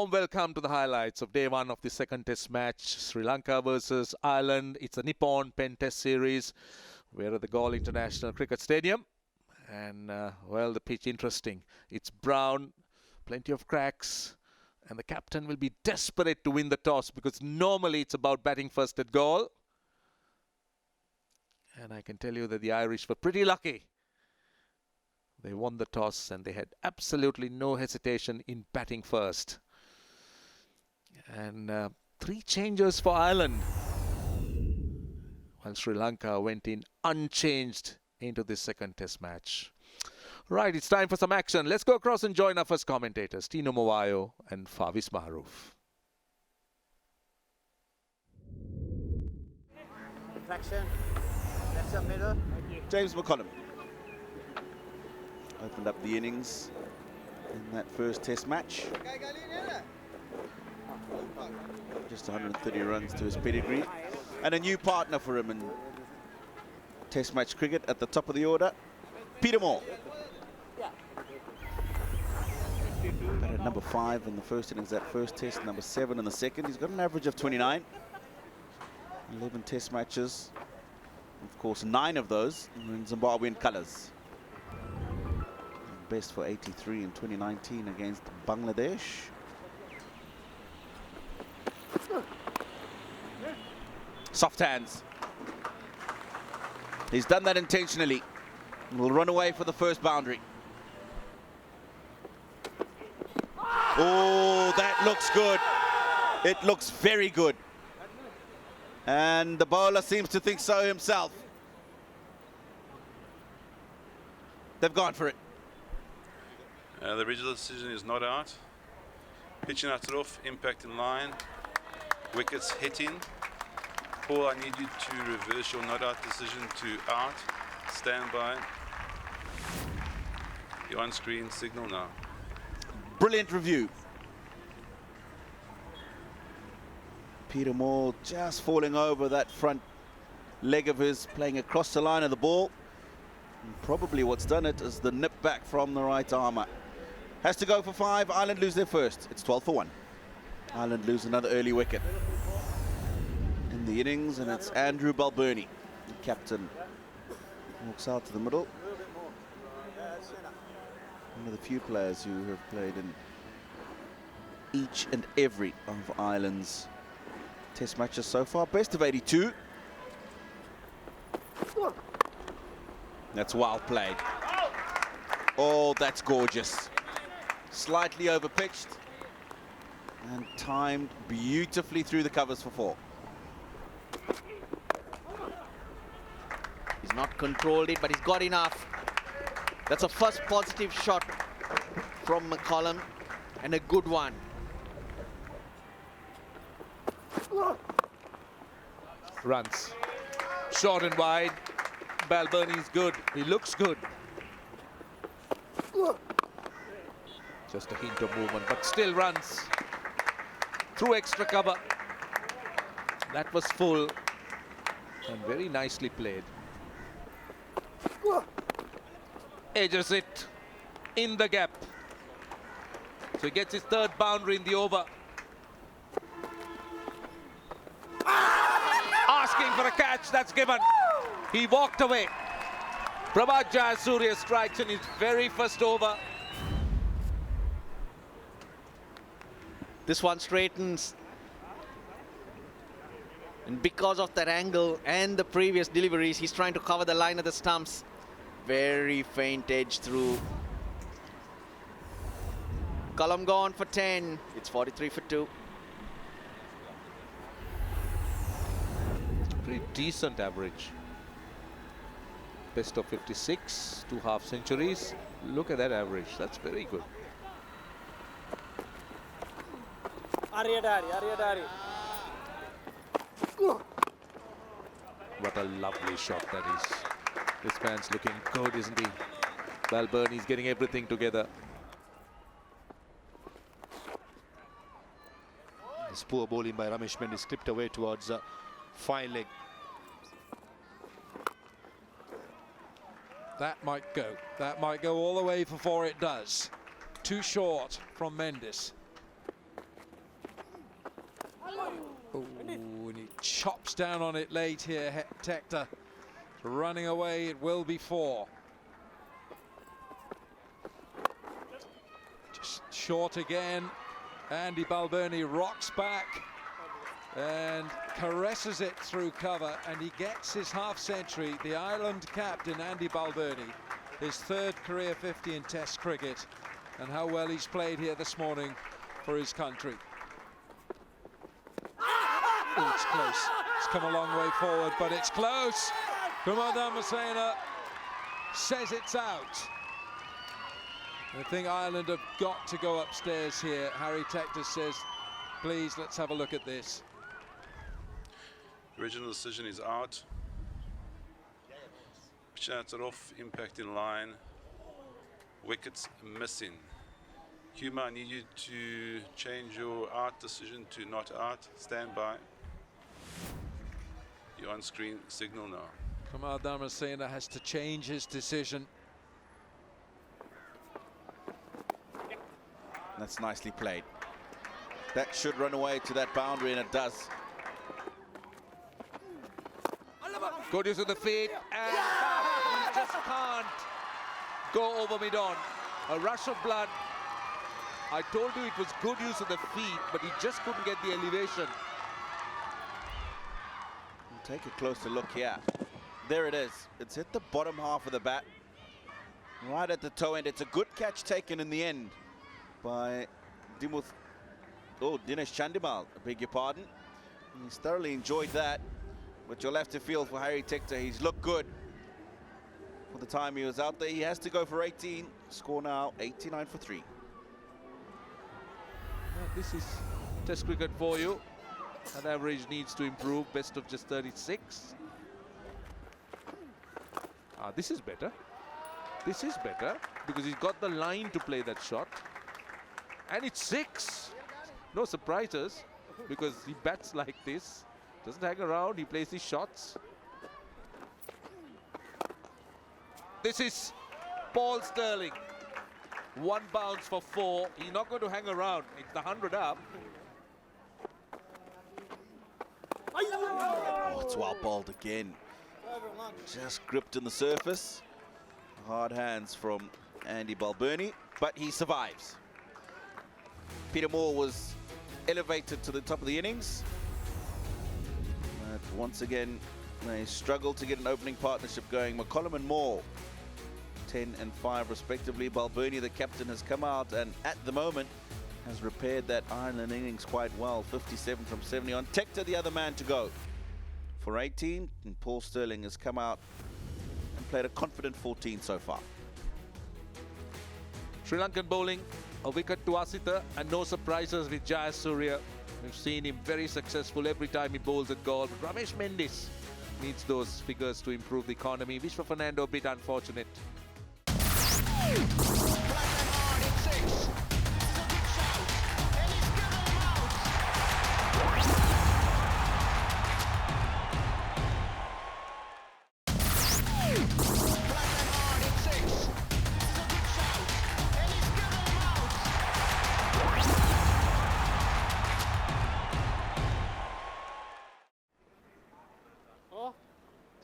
warm welcome to the highlights of day one of the second test match, Sri Lanka versus Ireland. It's a Nippon Pen Test series. We're at the Galle International Cricket Stadium. And, well, the pitch interesting. It's brown, plenty of cracks. And the captain will be desperate to win the toss because normally it's about batting first at goal. And I can tell you that the Irish were pretty lucky. They won the toss and they had absolutely no hesitation in batting first. And 3 changes for Ireland, while Sri Lanka went in unchanged into this second test match. Right, it's time for some action. Let's go across and join our first commentators, Tino Movayo and Favis Maroof. Traction. Left up middle. James McCollum opened up the innings in that first test match. Just 130 runs to his pedigree. And a new partner for him in test match cricket at the top of the order, Peter Moore. Batted number 5 in the first innings, that first test, number 7 in the second. He's got an average of 29. 11 test matches. Of course, 9 of those in Zimbabwean colours. Best for 83 in 2019 against Bangladesh. Soft hands. He's done that intentionally. Will run away for the first boundary. Oh, that looks good. It looks very good. And the bowler seems to think so himself. They've gone for it. The original decision is not out. Pitching out it off, impact in line, wickets hitting. Paul, I need you to reverse your not out decision to out. Stand by. The on-screen signal now. Brilliant review. Peter Moore just falling over that front leg of his, playing across the line of the ball. And probably what's done it is the nip back from the right armour. Has to go for 5. Ireland lose their first. It's 12 for 1. Ireland lose another early wicket in the innings, and it's Andrew Balbirnie, the captain. Walks out to the middle. One of the few players who have played in each and every of Ireland's test matches so far. Best of 82. That's well played. Oh, that's gorgeous. Slightly overpitched and timed beautifully through the covers for 4. He's not controlled it, but he's got enough. That's a first positive shot from McCollum, and a good one. Runs. Short and wide. Balbirnie's good. He looks good. Just a hint of movement, but still runs through extra cover. That was full and very nicely played. Edges it in the gap. So he gets his 3rd boundary in the over. Asking for a catch, that's given. He walked away. Prabhat Jayasuriya strikes in his very first over. This one straightens. And because of that angle and the previous deliveries, he's trying to cover the line of the stumps. Very faint edge through. Column gone for 10. It's 43 for 2. Pretty decent average. Best of 56, 2 half centuries. Look at that average. That's very good. What a lovely shot that is. This man's looking good, isn't he? Balbirnie's getting everything together. This poor bowling by Ramesh Mendes clipped away towards fine leg. That might go. That might go all the way for 4. It does. Too short from Mendes. chops down on it late here. Tector running away. It will be 4. Just short again. Andy Balbirnie rocks back and caresses it through cover, and he gets his half century. The Ireland captain, Andy Balbirnie, his 3rd career 50 in Test cricket, and how well he's played here this morning for his country. Oh, it's close. It's come a long way forward, but it's close. Kumar Dharmasena says it's out. I think Ireland have got to go upstairs here. Harry Tector says, please, let's have a look at this. Original decision is out. Pitching it off, impact in line. Wickets missing. Huma, I need you to change your out decision to not out. Stand by. Your on-screen signal now. Kumar Dharmasena has to change his decision. That's nicely played. That should run away to that boundary, and it does. Good use of the feet, and he just can't go over mid-on. A rush of blood. I told you it was good use of the feet, but he just couldn't get the elevation. We'll take a closer look here. There it is. It's hit the bottom half of the bat, right at the toe end. It's a good catch taken in the end by Dinesh Chandimal, I beg your pardon. He's thoroughly enjoyed that, but you'll have to feel for Harry Tector. He's looked good for the time he was out there. He has to go for 18. Score now 89 for 3. This is Test cricket for you. That average needs to improve. Best of just 36. This is better. This is better because he's got the line to play that shot. And it's 6. No surprises because he bats like this. Doesn't hang around, he plays his shots. This is Paul Sterling. 1 bounce for 4. He's not going to hang around. It's the 100 up. Oh, it's well bowled again. Just gripped in the surface. Hard hands from Andy Balbirnie, but he survives. Peter Moore was elevated to the top of the innings. But once again, they struggled to get an opening partnership going. McCollum and Moore, 10 and 5 respectively. Balbirnie, the captain, has come out and at the moment has repaired that Ireland innings quite well. 57 from 70 on. Tector, the other man to go for 18, and Paul Sterling has come out and played a confident 14 so far. Sri Lankan bowling, a wicket to Asitha, and no surprises with Jayasuriya. We've seen him very successful every time he bowls at goal. But Ramesh Mendis needs those figures to improve the economy. Vishwa Fernando a bit unfortunate.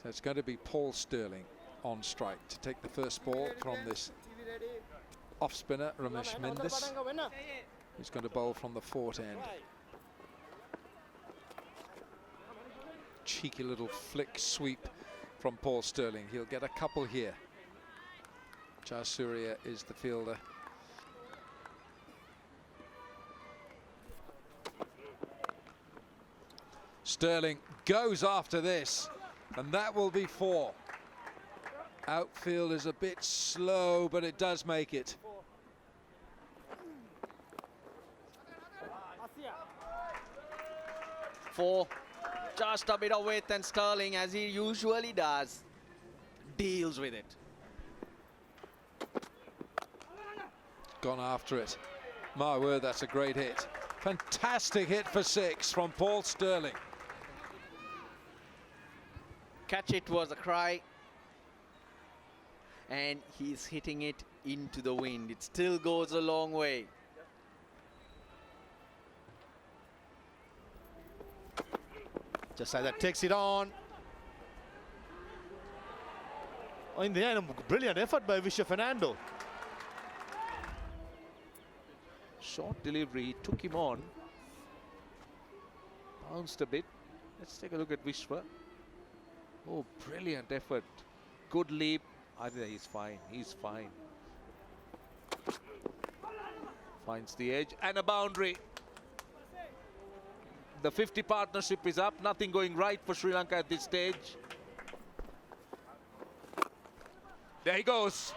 So it's going to be Paul Sterling on strike to take the first ball from this off spinner, Ramesh Mendis, who's going to bowl from the fort end. Cheeky little flick sweep from Paul Sterling. He'll get a couple here. Jayasuriya is the fielder. Sterling goes after this, and that will be 4. Outfield is a bit slow, but it does make it. Four. Just a bit of width, and Sterling, as he usually does, deals with it. Gone after it. My word, that's a great hit. Fantastic hit for 6 from Paul Sterling. Catch it was a cry. And he's hitting it into the wind. It still goes a long way. Just like that, takes it on. Oh, in the end, a brilliant effort by Visha Fernando. Short delivery, he took him on. Bounced a bit. Let's take a look at Vishwa. Oh, brilliant effort. Good leap. I think he's fine. He's fine. Finds the edge and a boundary. The 50 partnership is up. Nothing going right for Sri Lanka at this stage. There he goes.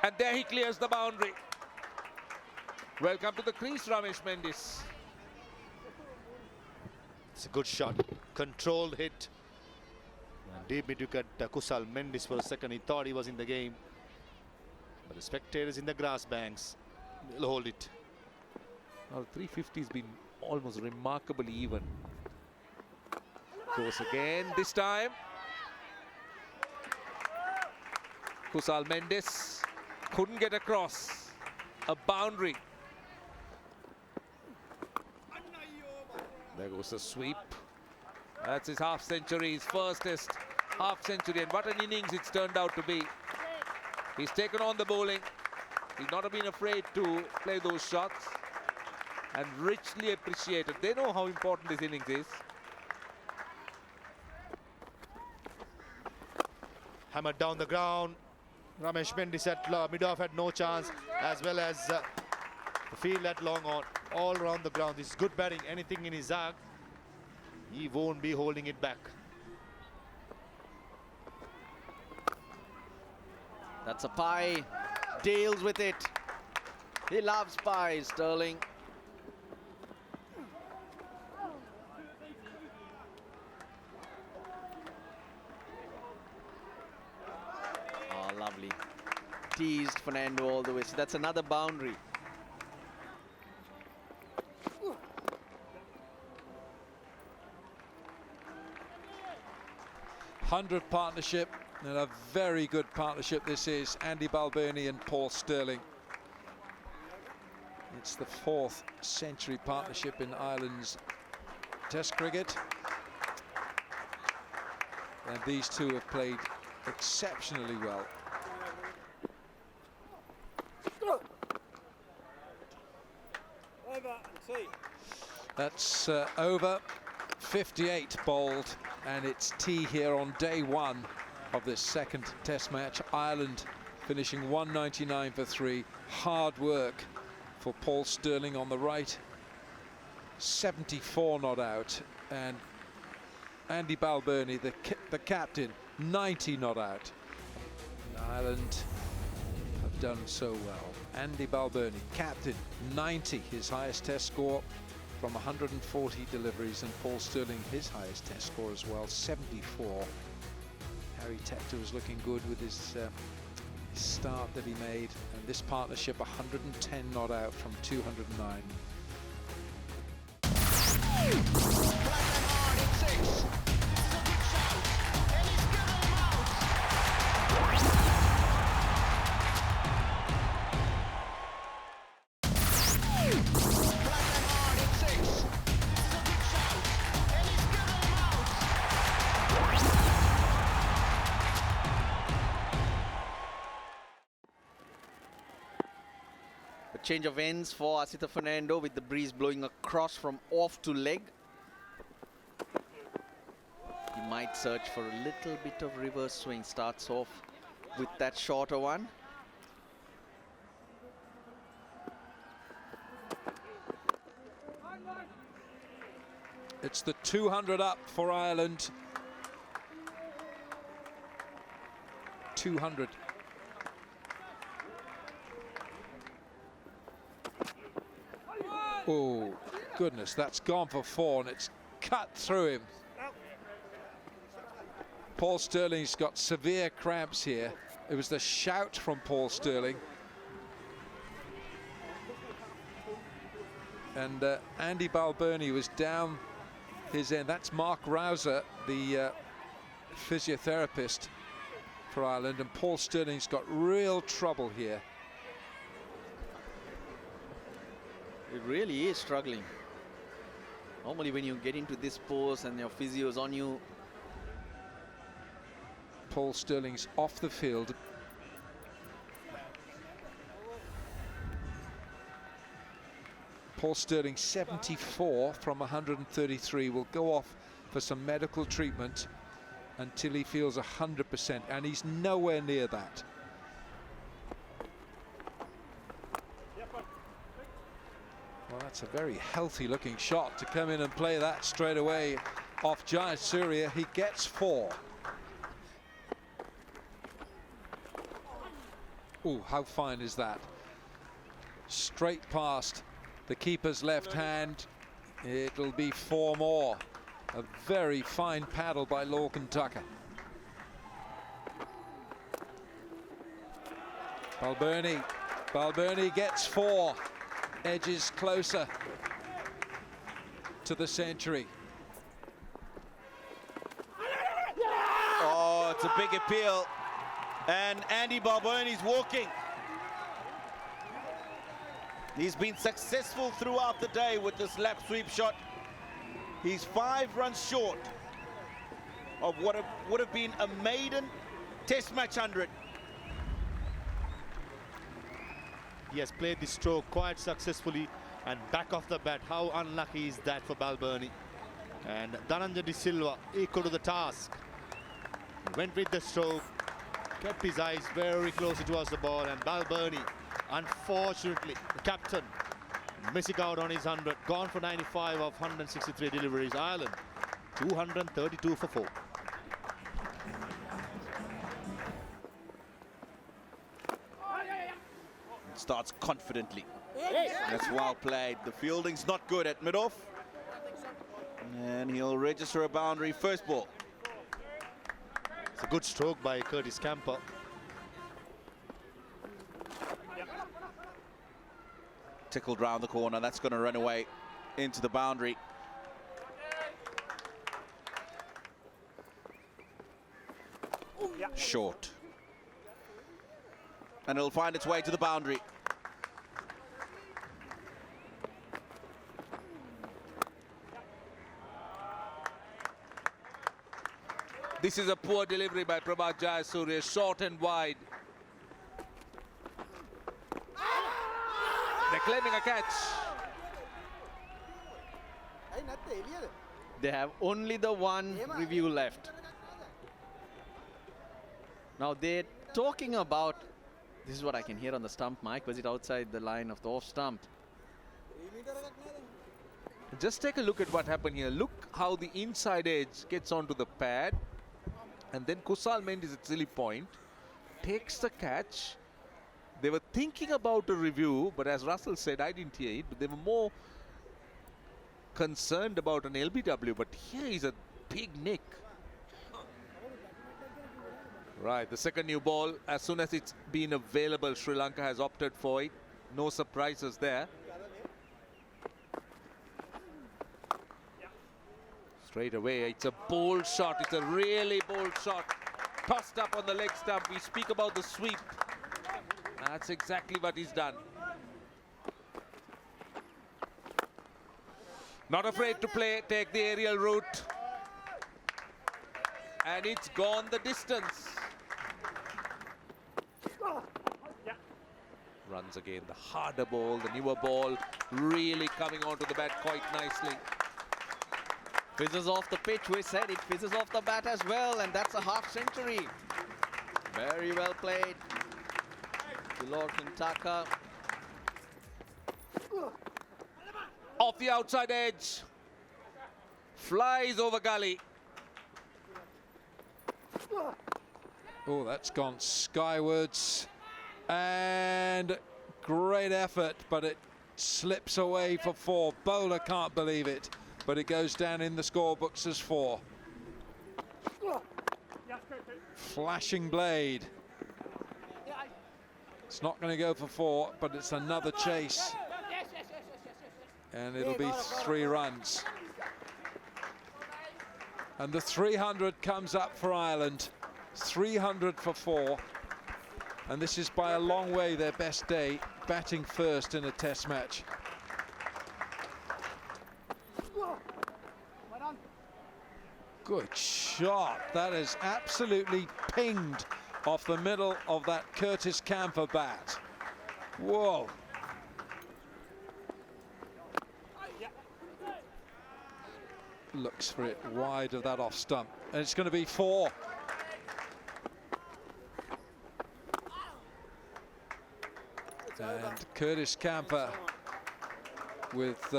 And there he clears the boundary. Welcome to the crease, Ramesh Mendis. It's a good shot. Controlled hit. And deep mid wicket, Kusal Mendis for a second. He thought he was in the game. But the spectators in the grass banks will hold it. Now, the 350 has been almost remarkably even. Goes again this time. Kusal Mendis couldn't get across. A boundary. There goes a sweep. That's his half century, his first test half century, and what an innings it's turned out to be. He's taken on the bowling. He's not been afraid to play those shots and richly appreciated. They know how important this innings is. Hammered down the ground. Ramesh Mendis at mid-off had no chance, as well as the field at long on, all around the ground. This is good batting. Anything in his arc, he won't be holding it back. That's a pie. Deals with it. He loves pies, Sterling. Oh, lovely. Teased Fernando all the way. So that's another boundary. #100 partnership, and a very good partnership this is. Andy Balbirnie and Paul Stirling. It's the 4th century partnership in Ireland's Test cricket. And these two have played exceptionally well. That's over. 58 bowled, and it's tea here on day 1 of this second test match. Ireland finishing 199 for 3. Hard work for Paul Stirling on the right. 74 not out, and Andy Balbirnie, the captain, 90 not out. Ireland have done so well. Andy Balbirnie, captain, 90, his highest test score from 140 deliveries, and Paul Stirling, his highest test score as well, 74. Harry Tector was looking good with his start that he made, and this partnership 110 not out from 209. Change of ends for Asitha Fernando with the breeze blowing across from off to leg. He might search for a little bit of reverse swing. Starts off with that shorter one. It's the 200 up for Ireland. 200. Oh, goodness, that's gone for 4, and it's cut through him. Paul Stirling's got severe cramps here. It was the shout from Paul Stirling. And Andy Balbirnie was down his end. That's Mark Rouser, the physiotherapist for Ireland, and Paul Stirling's got real trouble here. It really is struggling. Normally when you get into this pose and your physio is on you, Paul Stirling's off the field. Paul Stirling, 74 from 133, will go off for some medical treatment until he feels 100%, and he's nowhere near that. Well, that's a very healthy looking shot to come in and play that straight away off Jai Surya. He gets 4. Ooh, how fine is that? Straight past the keeper's left hand. It'll be 4 more. A very fine paddle by Lorcan Tucker. Balbirnie gets 4. Edges closer to the century. Oh, it's a big appeal. And Andy Balbirnie's walking. He's been successful throughout the day with this lap sweep shot. He's 5 runs short of what would have been a maiden Test match 100. He has played the stroke quite successfully and back off the bat. How unlucky is that for Balbirnie? And Dhananjay De Silva equal to the task. Went with the stroke, kept his eyes very closely towards the ball, and Balbirnie, unfortunately, the captain, missing out on his 100. Gone for 95 of 163 deliveries. Ireland, 232 for 4. Starts confidently. That's well played. The fielding's not good at mid-off. And he'll register a boundary first ball. It's a good stroke by Curtis Camper. Tickled round the corner. That's going to run away into the boundary. Short. And it'll find its way to the boundary. This is a poor delivery by Prabhat Jayasuriya, short and wide. They're claiming a catch. they have only the one review left. Now they're talking about, this is what I can hear on the stump, Mike. Was it outside the line of the off stump? Just take a look at what happened here. Look how the inside edge gets onto the pad. And then Kusal Mendes at silly point takes the catch. They were thinking about a review, but as Russell said, I didn't hear it, but they were more concerned about an LBW. But here is a big nick. Right, the second new ball, as soon as it's been available, Sri Lanka has opted for it. No surprises there. Straight away, it's a bold shot. It's a really bold shot. Tossed up on the leg stump. We speak about the sweep. That's exactly what he's done. Not afraid to take the aerial route. And it's gone the distance. Runs again, the harder ball, the newer ball, really coming onto the bat quite nicely. Fizzes off the pitch, we said it fizzes off the bat as well, and that's a half century. Very well played. Lorcan Tucker. Off the outside edge. Flies over gully. Oh, that's gone skywards. And great effort, but it slips away for 4. Bowler can't believe it, but it goes down in the scorebooks as 4. Flashing blade. It's not going to go for 4, but it's another chase. And it'll be 3 runs. And the 300 comes up for Ireland. 300 for 4. And this is by a long way their best day, batting first in a test match. Good shot. That is absolutely pinged off the middle of that Curtis Camphor bat. Whoa. Looks for it wide of that off stump. And it's going to be 4. And Curtis Camphor with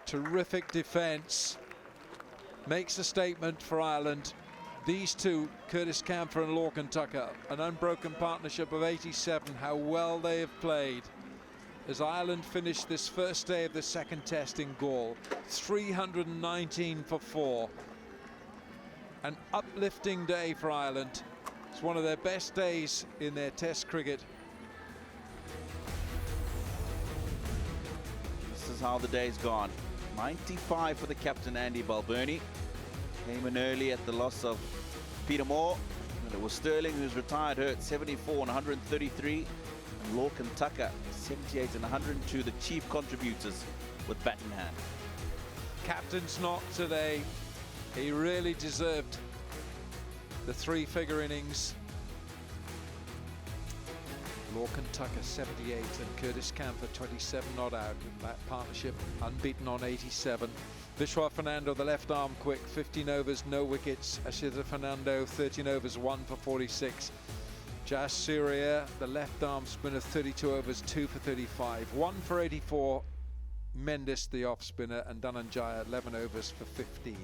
terrific defence makes a statement for Ireland. These two, Curtis Camphor and Lorcan Tucker, an unbroken partnership of 87. How well they have played as Ireland finished this first day of the second test in Gaul. 319 for 4. An uplifting day for Ireland. It's one of their best days in their test cricket. This is how the day's gone. 95 for the captain, Andy Balbirnie. Came in early at the loss of Peter Moore. And it was Sterling who's retired hurt, 74 and 133. And Lorcan Tucker, 78 and 102, the chief contributors with bat in hand. Captain's knock today. He really deserved the 3-figure innings. Lorcan Tucker 78 and Curtis Camphor 27 not out in that partnership, unbeaten on 87. Vishwa Fernando, the left arm quick, 15 overs, no wickets. Ashita Fernando, 13 overs, 1 for 46. Jas Surya, the left arm spinner, 32 overs, 2 for 35. 1 for 84. Mendes, the off spinner, and Dhananjaya, 11 overs for 15.